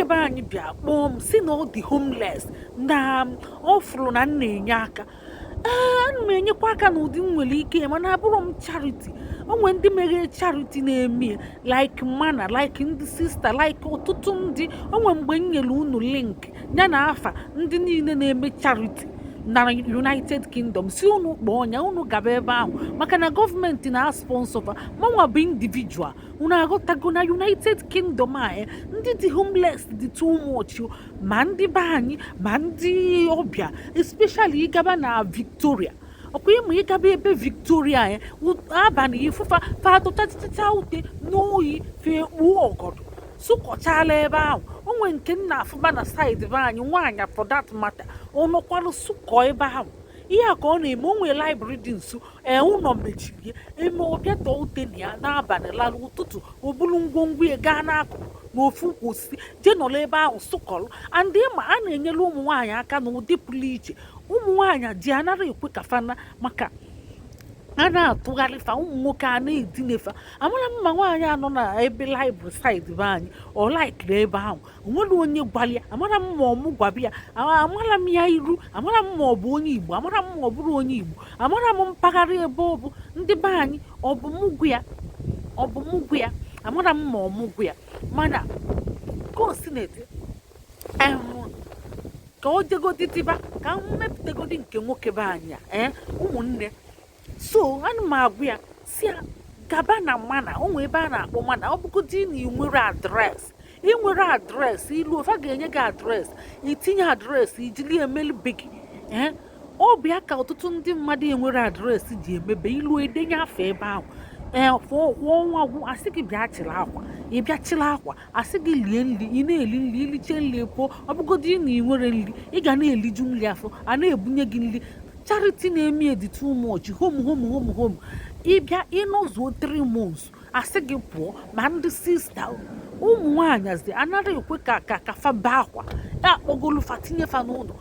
be anyị bịa kpọọ m si na ọ dị homeless na ọ fụrụ na m na-enye aka. Ana m enyekwa aka n'ụdị m nwere ike, mana abụrụ m charity. Onwe ndị meghe charity na-eme like mana like ndị sista like ọtụtụ ndị. Onwe mgbe m nyere unu link ya na afa ndị niile na-eme charity na United Kingdom, si unu kpọọ ọnya unu gaba ebe ahụ maka na gọọmenti na-sponsọ manwa bụ individual. Unu aghọtago na United Kingdom a ndị dị homeless dị too much, ma ndị be anyị ma ndị ọbịa, especially ịgaba na Victoria. Ọkwa ịmụ ịgaba ebe Victoria abalị ifufa fatụtachicha ute n'oyi fee kpuo ọgọdọ sụkọchala ebe ahụ. Onwe nke nna afụba na saịdị be anyị nwaanyị for that matter ọnọkwalụ sụkọ ebe ahụ. Ihe a ka ọ na-eme. Onwe library dị nso ụlọ mechiri eme ọbịata ute na ya n'abalị lara ụtụtụ obulu ngwongwo ya gaa n'akụkụ n'ofu kwụsị jee nọrọ ebe ahụ sụkọrọ. And ịma a na-enyere ụmụ nwaanyị aka n'ụdị pụrụ iche. Ụmụ nwaanyị ji anara ekwe kafana maka a na-atụgharịfa, ụmụ nwoke a na-edinefa. Amara mma nwaanyị anọ na ebe library side be anyị ọ laikiri ebe ahụ, onwere onye gwara ya. Amara mma ọmụ gwabi ya, amara m ya iru, amara mma ọ bụ onye Igbo, amara mma ọ bụrụ onye Igbo, amara m mpaghara ebe ọ bụ ndị be anyị ọ bụ mụgwụ ya, amara mma ọmụgwụ ya. Mana ka o si na-ete ka o jegodi dịba ka m mepụtagodi nke nwoke be anyị ụmụnne. So ana m agwa ya si ya gaba na mana onwe ebe a na-akpọ mana. Ọ bụgodị na ị nwere adreesị ilu ofe a ga-enye gị adreesị, itinye adreesị ijili emelibe gị. Ọ bụ ya ka ọtụtụ ndị mmadụ enwere adreesị ji emebe ilu edenye afọ ebe ahụ. Kwụọ ọnwa gwụ asị gị bịa chịrị akwa, ị bịa chịrị akwa asị gị lie nri, ị na-eli nri, iliche nri pụọ. Ọ bụgodị na ị nwere nri ị ga na-eliju nri afọ, a na-ebunye gị nri. Charity na-eme edi too much, home. Ịbịa ịnọzuo 3 months asị gị pụọ. Ma ndị sista ụmụ nwaanyị anara ekwe ka fa baa akwa akpọgolufa tinyefa n'ụlọ.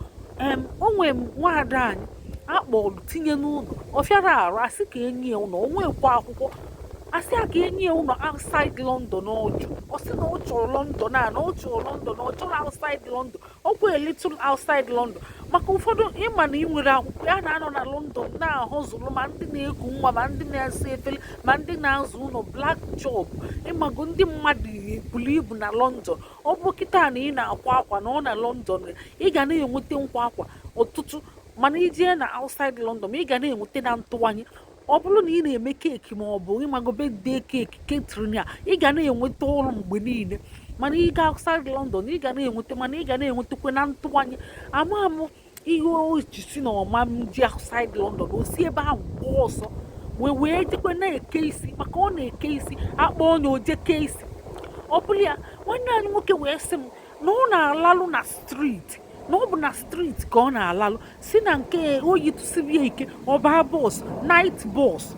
Onwe nwaada anyị akpọrụ tinye n'ụlọ, ọ fịara arụ asị ka enyi ya ụlọ, onwekwa akwụkwọ asị a ka enyi ya ụlọ outside London. Ọjụ ọ sị na ọ chọrọ London na ọ chọrọ London, ọ chọrọ outside London. Ọ kwa little outside London maka ụfọdụ ịma na ị nwere akwụkwọ ya na-anọ na London na-ahụzụlụ ma ndị na-eku nwa ma ndị na-asa efere ma ndị na-azụ ụlọ black job. Ịmago ndị mmadụ buru ibu na London. Ọ bụ kịta na ị na-akwa akwa na ọ na London ị ga na-enweta nkwa akwa ọtụtụ, mana ijee na outside London ị ga na-enweta na ntụwanye. Ọ bụrụ na ị na-eme keeki ma ọ bụ ịmago birthday keeki catering a ị ga na-enweta ọrụ mgbe niile. Mana ị ga outside London ị ga na-enweta, mana ị ga na-enwetakwa na ntụwanye. Ama ihe o ji si na ọma m ji outside London o si ebe ahụ gbaa ọsọ wee jekwe na-eke isi maka ọ na-eke isi akpọ onye oje kee isi. Ọ bụrụ ya nwanne anyị nwoke wee sị m na ọ na-alalụ na street, na ọ bụ na street ka ọ na-alalụ, si na nke oyi tụsiri ike ọba bọs night bọs.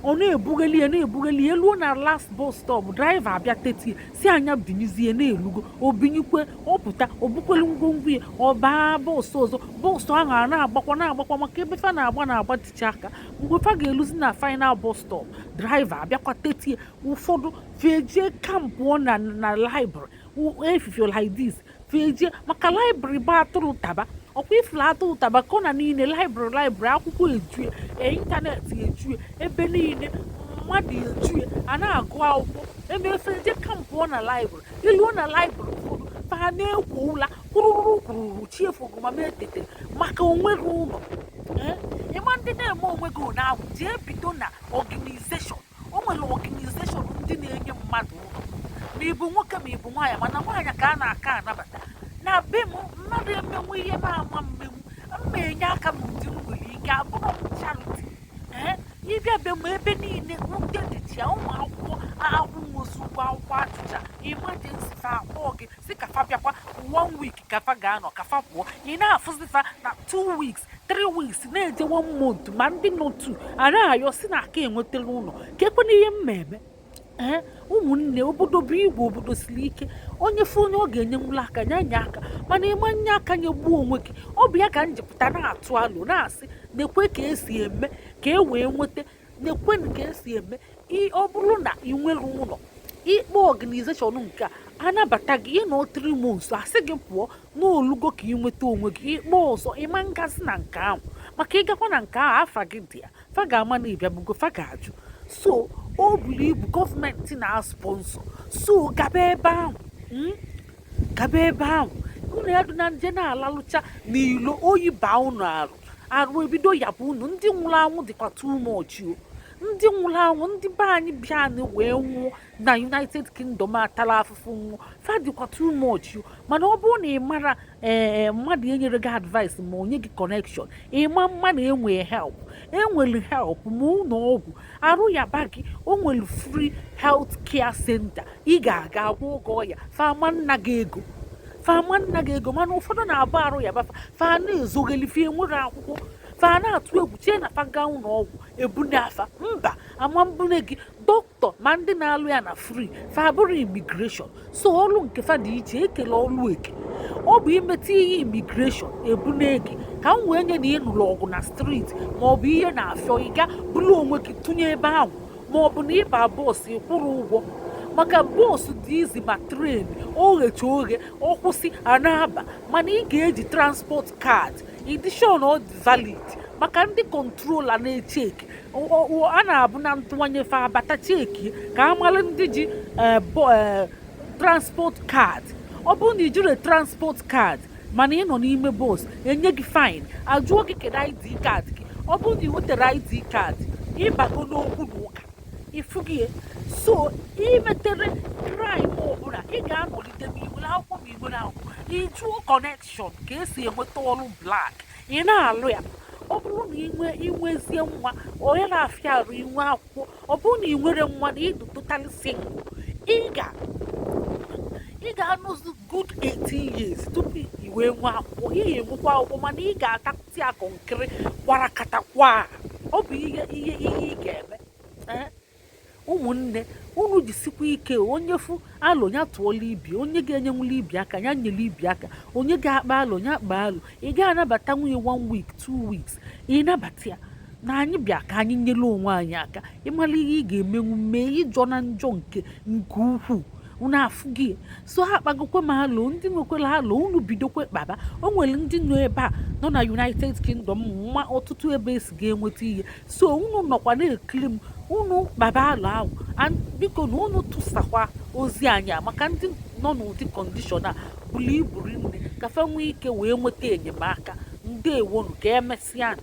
Ọ na-ebugheli eluo na last bus stop, driver abịa tetie si anya binyezie na-elugo obinyikwe ọpụta obukwelu ngwongwo ya ọba bọs ọzọ. Bọs ahụ a na-agbakwa maka ebe fa na-agba ticha aka. Mgbe fa ga-eluzi na final bus stop, driver abịakwa tetie. Ụfọdụ fejie kampụ na library efifio like this fejie maka library bụ atụrụ taba. Ọkwa ifuru atụrụ taba ka ọ na niile library akwụkwọ ejue ịntanetị ejue ebe niile mmadụ ejue a na-agụ akwụkwọ. Emefe je kampụ na library iluo na library ụfọdụ fa na-ekwo ụla kwururu chiefogo ma metetere maka onwere ụlọ. Ịma ndị na-eme onwe gị ụnyaahụ jee bido na organization. O nwere organization ndị na-enye mmadụ ụlọ ma ịbụ nwoke ma ịbụ nwaanyị, mana nwaanyị ka a na-aka anabata. Na be m mmadụ emenwu ihe na-ama mmenwu mma enye aka n'ụdị nwere ike abụrụ charity. Ịbịa be m ebe niile ndị dịchi ya ụmụ akwụkwọ akwụnwozu ụgwọ akwụkwọ achịcha emergency fa akpọọ gị si kafa bịakwa 1 week kafa ga-anọ kafa pụọ. Ị na-afụzifa na 2 weeks 3 weeks na-eje 1 month. Ma ndị n'otu a na-ayọ si na aka enwetara ụlọ ka ekwe n'ihe mmemme. Ụmụnne obodo bụ Igbo, obodo siri ike. Onye fụ onye ọ ga-enye nwụla aka nye aka, mana ịma nye aka nye gbuo onwe gị. Ọ bụ ya ka njipụta na-atụ alụ na-asị nekwe ka esi eme ka e wee nweta, nekwe ka esi eme. Ọ bụrụ na ị nwere ụlọ ikpe organization nke anabata gị ịnọ 3 months asị gị pụọ n'olugo ka ị nweta onwe gị ikpe ọzọ ịma ngazi na nke ahụ maka ịgakwa na nke ahụ afa gị dị ya fa ga-ama na ịbịabugo fa ga-ajụ so o buru ibu gọọmenti na-sponsọ so gaba ebe ahụ gaba ebe ahụ unu ya dị na nje na-alalụcha n'ilo oyi baa unu arụ ebido yabụ unu ndị nwụrụ anwụ dịkwa too much o ndị nwụrụ anwụ ndị be anyị bịa anyị wee nwụọ na United Kingdom atala afụfụ nwụọ fadịkwa too much mana ọ bụrụ na ị mara mmadụ enyere gị advice ma onye gị connection ịma mmadụ enwee enwere help ma ụlọ ọgwụ arụ yaba gị o nwere free health care center ị ga-aga agwọ oge ọya fama nna gị ego mana ụfọdụ na-abụ arụ yaba fa na-ezoghelife enwere akwụkwọ fa na-atụ egwu chie na faga ụlọ ọgwụ ebune afa mba ama mbune gị dọkịta ma ndị na-alụ ya na free fa bụrụ imigreshọn so ọlụ nke fa dị iche ekele ọlụ eke ọ bụ imeta ihe imigreshọn ebune gị ka m wee nye na ịnụrụ ọgụ na streeti maọbụ ihe na-afịọ ịga bụrụ onwe gị tụnye ebe ahụ maọbụ na ịba bọọsụ ịkwụrụ ụgwọ maka bọọsụ dị izi ma tren oghecha oghe ọ kwụsị ana-aba mana ị ga-eji transport kaadị edishon ọ dị valid maka ndị kọntrola na-echeki a na-abụ na ntụwanye fa abata cheki ka amara ndị ji transport kaadị ọ bụrụ na ijiri transport kaadị mana ị nọ n'ime bọs enye gị fine ajụọ gị kedu ID kaadị gị ọ bụrụ na ị wetere ID kaadị ịbago n'okwu na ụka ifugie so imetere crime ọbụla ị ga-anọlite ma iwere akwụkwọ ma iwere akwụkwọ ịjụọ connection ka esi enweta ọrụ black ị na-alụ ya ọ bụrụ na inwezie nwa onye na-afịa arụ inwe akwụkwọ ọ bụrụ na ị nwere nwa na ịdụ totally single ị ga-anọzi good 18 years tupu i wee nwee akwụkwọ ị ga-enwekwa akwụkwọ mana ị ga-atakụti akọnkịrị kwara ọ bụ ihe ị ga-eme ụmụnne unu jisikwa ike onye fụ alụ ya tụọla ibi onye ga-enyenwula ibi aka ya nyere ibi aka onye ga-akpa alụ ya kpa alụ ị ga-anabata nwunye 1 week 2 weeks ị nabata ya na anyị bịa ka anyị nyere onwe anyị aka ịmara ihe ị ga-emenwu mee ịjọ na njọ nke ukwuu unu afụ gị so ha kpagokwe ma alụ ndị nwekwara alụ unu bidokwe kpaba o nwere ndị nọ ebe a nọ na United Kingdom nwa ọtụtụ ebe esi ga-enweta ihe so unu nọkwa na-ekiri m unu kpaba alụ ahụ biko na unu tụsakwa ozi anyị maka ndị nọ n'ụdị kọndishọn a buru iburu nne ka fa nwee ike wee nweta enyemaka ndewonu ka emesịa